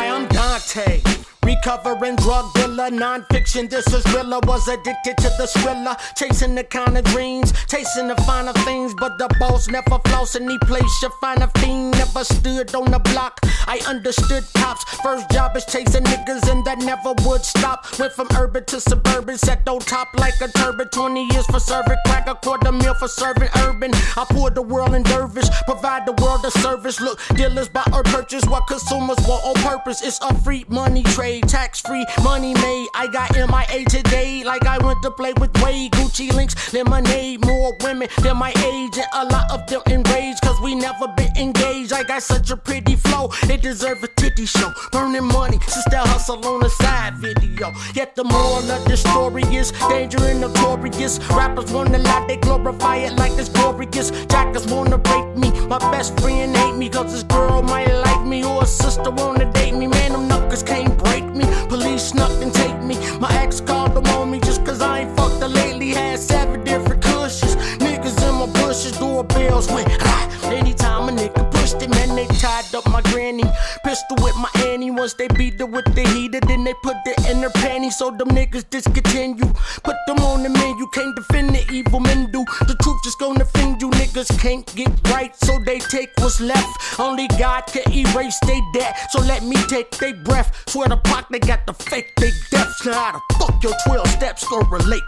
Hi, I'm Dante, recovering drug dealer, non-fiction, this is realer. Was addicted to the thriller, chasing the kind of dreams, tasting the finer things. But the boss never floss any place you find a fiend. Never stood on the block, I understood cops. First job is chasing niggas and that never would stop. Went from urban to suburban, set on top like a turban. 20 years for serving crack, a $250,000 for serving urban. I poured the world in dervish, provide the world a service. Look, dealers buy or purchase what consumers want on purpose. It's a free money trade, tax-free money made. I got MIA today, like I went to play with Wade. Gucci links, lemonade, more women than my age, and a lot of them enraged, cause we never been engaged. I got such a pretty flow, they deserve a titty show. Burning money, since that hustle on the side video. Yet the moral of the story is danger and notorious. Rappers wanna lie, they glorify it like it's glorious. Jackers wanna rape me, my best friend hate me, cause this girl might like me, or a sister wanna date me. Man, them knuckers can't break me. Police snuck and take me. My ex called them on me just cause I ain't fucked her lately. Had 7 different cushions. Niggas in my bushes, doorbells went anytime a nigga pushed it, man, they tied up my granny. Pistol with my Annie. Once they beat her with the heater, then they put it in her panties. So them niggas discontinue. Put them on the menu. Can't defend the evil men do. The truth just gonna offend you. Niggas can't get right, so they take what's left. Only God can erase they debt, so let me take they breath. Swear to Pac, they got the fake, they deaths. Now how the fuck your 12 steps gon' relate?